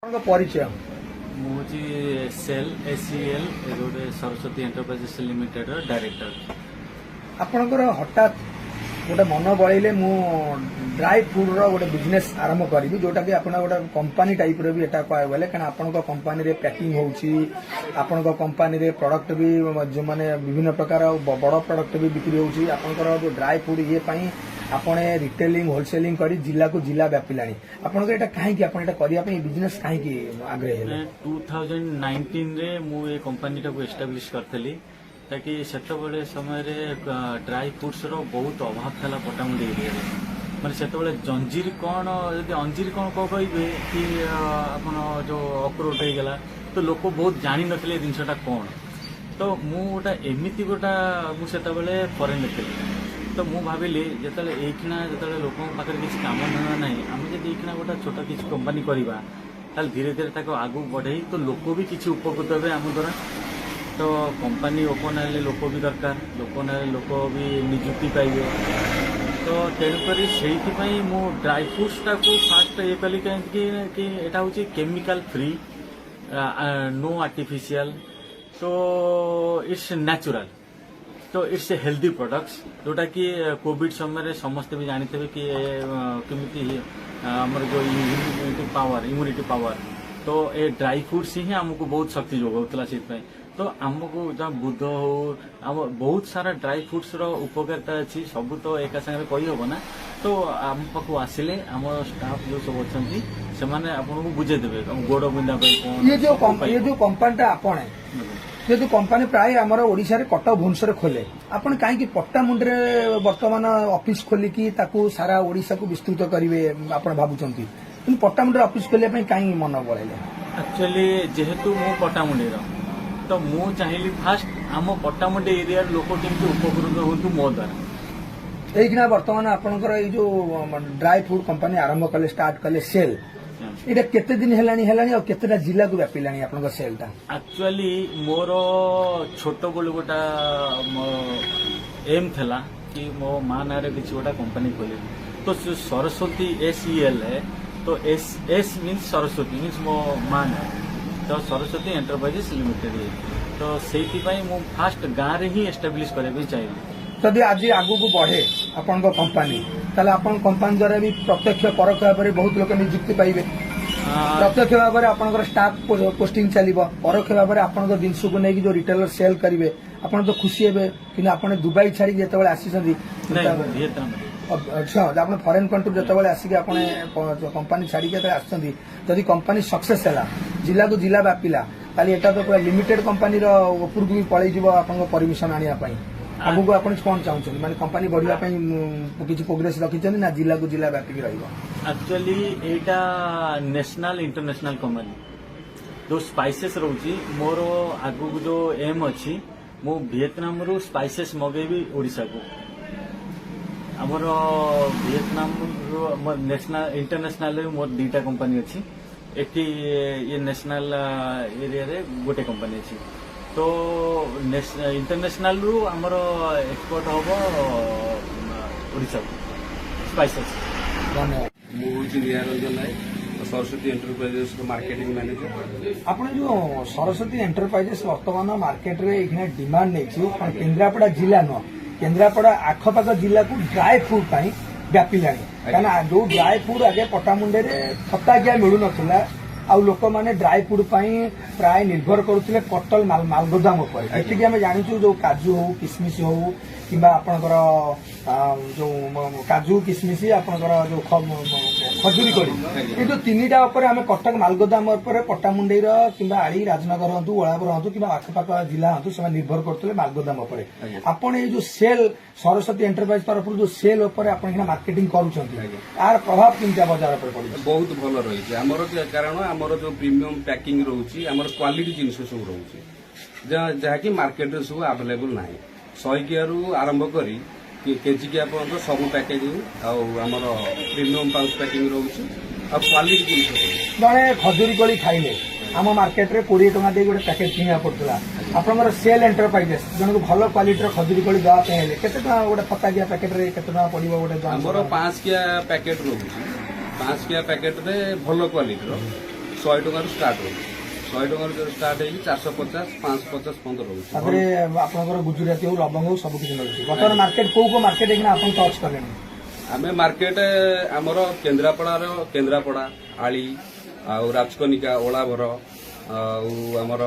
परिचय मुझे cell ACL गोटे सरस्वती एंटरप्राइजेस लिमिटेड डायरेक्टर। आपणकर हठात गोटे मन बड़े मु ड्राई फ्रूट रो गोटे बिजनेस आरंभ करी जोटा कि आपण गोटे कंपनी टाइप रो भी एटा कहबे बोले कारण आपण कंपनी रे पैकिंग होउची आपण कंपनी रे प्रोडक्ट भी जो माने विभिन्न प्रकार बड़ प्रोडक्ट भी बिक्री होउची आपणकर जो ड्राई फ्रूट ये पई आपण रिटेलिंग होलसेलिंग करी जिला को जिला व्यापिलानी आपणकर एटा काहे कि आपण एटा करिया पई बिजनेस काहे कि आग्रह हेले 2019 रे मु ए कंपनी टाको एस्टाब्लिश करथली ताकि सेतबेले समय रे ड्राई फ्रूट्स रो बहुत अभाव था पटामुंडी एरिया माने सेतबेले जंजीर कौन यदि अंजीर कौन कहबे कि आपण जो अक्रोट हो गला तो लोक बहुत जानी नथिले जिनसटा कौन तो मु गोटा एमिति गोटा मु सेतबेले फरेन देखली तो मु भाविली जेतले एखिना जेतले लोक पाखरे किछि काम धंदा नाही आमे जदि एखिना गोटा छोटा किछि कंपनी करिबा ताल धीरे धीरे ताको आगु बढ़ई तो लोक भी किछि उपकृत हेबे आम द्वारा तो कंपनी ओपन हेले लोक भी दरकार लोक भी निजुक्ति पाइबे तो तेणुक से मु ड्राई फ्रूट्स टाको फास्ट ये कली कि एटा होची केमिकल फ्री नो आर्टिफिशियल तो इट्स नेचुरल तो इट्स हेल्दी प्रोडक्ट्स जोटा कि कोविड समय समस्ते भी जानते कि केमिति हमर जो इम्यूनिटी पावर तो ए ड्राई फ्रूट्स ही हमको बहुत शक्ति जोगाउतला से तो आमको जहाँ बुध हो बहुत सारा ड्राई फ्रूट्स रो उपकारिता अच्छी सब तो एक सागे कही हम ना तो आम पाक आसिले आम स्टाफ जो सब अच्छा से आपको बुझेदेवे गोड़ बिंदा ये जो कंपनी आपण ये जो कंपनी प्राय आमर ओडिशा रे कटक भुवनेश्वर खोले आपण कहीं पट्टामुंडी वर्तमान ऑफिस खोलिकी ताकू सारा ओडिशा को विस्तृत करेंगे आपण भावुंट पट्टामुंडी ऑफिस खोलिया कहीं मन बढ़े एक्चुअली जेहेतु मु पट्टामुंडी तो मु चाहिए फास्ट आम पट्टामुंडी एरिया लोक केमती उपकृत हूँ मो द्वारा यही बर्तमान आपंकर जो ड्राई फ्रूट कंपनी आरंभ कले स्टार्ट कले सेल ये केते दिन है केतेटा जिला को व्यापिलानी आपन सेलटा एक्चुअली मोर छोट बेलू गोटा एम थला कि मो माँ ना किसी गोटा कंपनी खोली तो सरस्वती एसीएल है तो एस मीन्स सरस्वती मीन्स मो माँ ना तो सरस्वती एंटरप्राइजेस लिमिटेड तो से मु फास्ट गाँव रे ही एस्टाब्लिश करबे चाहिए जदि आज आगु को बढ़े आपण कंपनी ताले आपण कंपनी द्वारा भी प्रत्यक्ष परोक्ष भाव में बहुत लोक नियुक्ति पाइबे प्रत्यक्ष भाव में आपनकर स्टाफ पोस्टिंग चलिबो परोक्ष भाव में आपनकर जिंस को नहीं जो रिटेलर सेल करिवे आपण तो खुशी हेबे कि आपण दुबई छाड़ी जेतेबेले आसीसंदी अच्छा आप फरेन कंट्री जो आसिक कंपनी छाड़ी आसती जदि कंपनी सक्सेस है जिला को जिला व्यापिला ताली एटा तो पूरा लिमिटेड कंपनी ऊपर को भी पलैज परमिशन आने आगू आप कौन चाहते माने कंपनी बढ़िया किसी प्रोग्रेस रखी ना जिला को जिला व्यापिक एक्चुअली एटा नेशनल इंटरनेशनल कंपनी जो स्पाइसेस रोची मोर आगू जो एम अच्छी मो वियतनाम रू स्पाइसेस मगेबी ओडिशा को आमर वियतनाम नेशनल इंटरनेशनल मोर दीटा कंपनी अच्छी एटी ये नेशनल एरिया रे गोटे कंपनी अच्छी तो इंटरनेशनल रू आमर एक्सपोर्ट हम Odisha spices Saraswati enterprises marketing manager आपण जो सरस्वती एंटरप्राइजेस वर्तमान मार्केट रे इखने डिमांड नहीं केन्द्रापड़ा जिला न केन्द्रापड़ा आखपाख जिला को ड्राई फ्रूट व्यापिलानी क्या जो ड्राई फ्रूट आगे पट्टामुंडे खताकिया मिलू ना आउ लोक मैंने ड्राई फ्रूट प्राय निर्भर करुले कटल मालगोदाम ये आम जाचु जो काजू हो किसमिश हो कि आपणकर जो काजू किसमिश आपणकर जो खजुरी कड़ी ये जो तीनटा आम कटक मालगोदाम पट्टामुंडी कि आड़ी राजनगर हूँ ओलापुर हूँ कि आखपाख जिला हूँ से निर्भर करते मालगोदाम आपड़ ये जो सेल सरस्वती एंटरप्राइज तरफ जो सेल मार्केटिंग कर प्रभाव केमती बजार पर पड़े बहुत भल रही आमर कारण आमर जो प्रीमियम पैकिंग रोची आमर क्वालिटी जिनस सब रोची जहाँकि मार्केट रे सब अवेलेबल ना 100 किया आरंभ करी केजिकिया पर्यटन सब पैकेजिंग आमर प्रीमियम पाउच पैकिंग रोची आ क्वालिटी जिनस जड़े खजुरी कोली खाइले आम मार्केट रे 20 टका दे गोटे पैकेज किना पड़ता आपनकर सेल एंटरप्राइजेस जन को भल क्वालिटी खजुरी कोली दवा पे केते टका गोटे फताकिया पैकेट रे केते टका पड़िबो गोटे आमर 5 किया पैकेट रोची 5 किया पैकेट रे भल क्वालिटी 100 ଟଙ୍କାରୁ ଷ୍ଟାର୍ଟ ରହୁଛି 100 ଟଙ୍କାରୁ ଷ୍ଟାର୍ଟ ହେଇକି 450 550 ପର୍ଯ୍ୟନ୍ତ ରହୁଛି ତାପରେ ଆପଣଙ୍କର ଗୁଜୁରାତି ହଉ ଲବଙ୍ଗ ହଉ ସବୁ କିଛି ମିଳୁଛି ବର୍ତ୍ତମାନ ମାର୍କେଟ କୋଉ ମାର୍କେଟ ଏଇନା ଆପଣ ଟଚ୍ କଲେଣି ଆମେ ମାର୍କେଟ ଆମର କେନ୍ଦ୍ରାପଡ଼ା ଆଳି ଆଉ ରାଜକନିକା ଓଳାଭର ଆଉ ଆମର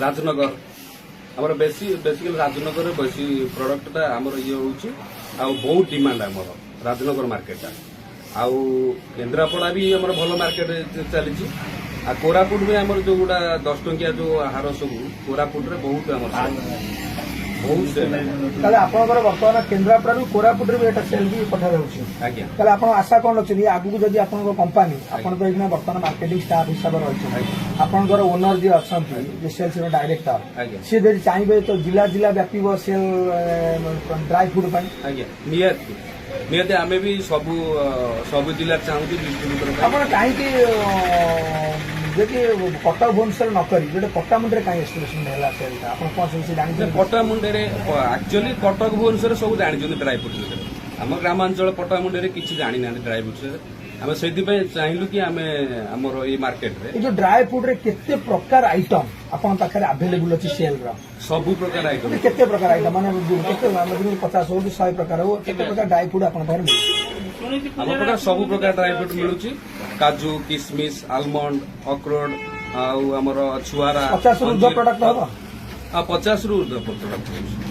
ରାଜନଗର ଆମର ବେସିକାଲି ରାଜନଗରରେ ବେଶୀ ପ୍ରଡକ୍ଟଟା ଆମର ଇଏ ହଉଛି ଆଉ ବହୁତ ଡିମାଣ୍ଡ ଆମର ରାଜନଗର ମାର୍କେଟଟା ଆଉ କେନ୍ଦ୍ରାପଡ଼ା ବି ଆମର ଭଲ ମାର୍କେଟ ଚାଲିଛି ଆଉ କୋରାପୁଟ ବି ଆମର ଯୋଉଗୁଡ଼ା 10 ଟଙ୍କିଆ ଯୋଉ ହାର ସବୁ କୋରାପୁଟରେ ବହୁତ ଆମର ବହୁତ ସେଲ୍ ତାହେଲେ ଆପଣଙ୍କର ବର୍ତ୍ତମାନ କେନ୍ଦ୍ରାପଡ଼ାରୁ କୋରାପୁଟରେ ବି ଏଟା ସେଲ୍ ବି ପଠାଯାଉଛି ଆଜ୍ଞା ତାହେଲେ ଆପଣ ଆଶା କଣ ରଖିଛନ୍ତି ଆଗକୁ ଯଦି ଆପଣଙ୍କ କମ୍ପାନୀ ଆପଣ ତ ଏଇନା ବର୍ତ୍ତମାନ ମାର୍କେଟିଂ ଷ୍ଟାଫ୍ ହିସାବରେ ରହିଛନ୍ତି ଆପଣଙ୍କର ଓନର ଯିଏ ଅଛନ୍ତି ଯେ ସେଲ୍ସ ଡାଇରେକ୍ଟର ଆଜ୍ଞା ସିଏ ଯଦି ଚାହିଁବେ ତ ଜିଲ୍ଲା ବ୍ୟାପିବ ସେଲ୍ ଡ୍ରାଇ ଫ୍ରୁଡ୍ ପାଇଁ ଆଜ୍ଞା ନିହାତି ଆମେ ବି ସବୁ ଜିଲ୍ଲାରେ ଚାହୁଁଛୁ ଡିଷ୍ଟ୍ରିବ୍ୟୁଟର ପାଇଁ ଆପଣ କାହିଁକି ଯଦି କଟକ ଭୁବନେଶ୍ୱର ନ କରି ଗୋଟେ ପଟ୍ଟାମୁଣ୍ଡିରେ କାହିଁ ଏଷ୍ଟିମେସନ ହେଲା ସେଲ୍ଟା ଆପଣ କଣ ସେ ଜାଣିଛନ୍ତି ପଟ୍ଟାମୁଣ୍ଡେରେ ଆକ୍ଚୁଆଲି କଟକ ଭୁବନେଶ୍ୱରରେ ସବୁ ଜାଣିଛନ୍ତି ଡ୍ରାଇ ଫ୍ରୁଟ୍ ବିଷୟରେ ଆମ ଗ୍ରାମାଞ୍ଚଳ ପଟ୍ଟାମୁଣ୍ଡେରେ କିଛି ଜାଣିନାହାନ୍ତି ଡ୍ରାଇ ଫ୍ରୁଟ୍ ବିଷୟରେ ଆମେ ସେଇଥିପାଇଁ ଚାହିଁଲୁ କି ଆମେ ଆମର ଏଇ ମାର୍କେଟରେ ଏଇ ଯୋଉ ଡ୍ରାଏ ଫ୍ରୁଡରେ କେତେ ପ୍ରକାର ଆଇଟମ ଆପଣଙ୍କ ପାଖରେ ଆଭେଲେବୁଲ ଅଛି ସେଲ୍ର ସବୁ ପ୍ରକାର ଆଇଟମ୍ କେତେ ପ୍ରକାର ଆଇଟମ ମାନେ କେତେ 50 ହଉ କି 100 ପ୍ରକାର ହଉ କେତେ ପ୍ରକାର ଡ୍ରାଏ ଫ୍ରୁଡ୍ ଆପଣଙ୍କ ପାଖରେ ମିଳୁଛି ଆମ ପ୍ରକାର ସବୁ ପ୍ରକାର ଡ୍ରାଇ ଫ୍ରୁଟ୍ ମିଳୁଛି କାଜୁ କିସମିସ୍ ଆଲମଣ୍ଡ ଅକ୍ରୋଡ ଆଉ ଆମର ଛୁଆରା 50 ରୁ ଉର୍ଦ୍ଧ୍ୱ ପ୍ରଡକ୍ଟ ହବ 50 ରୁ ଉର୍ଦ୍ଧ୍ୱ ପ୍ରଡକ୍ଟ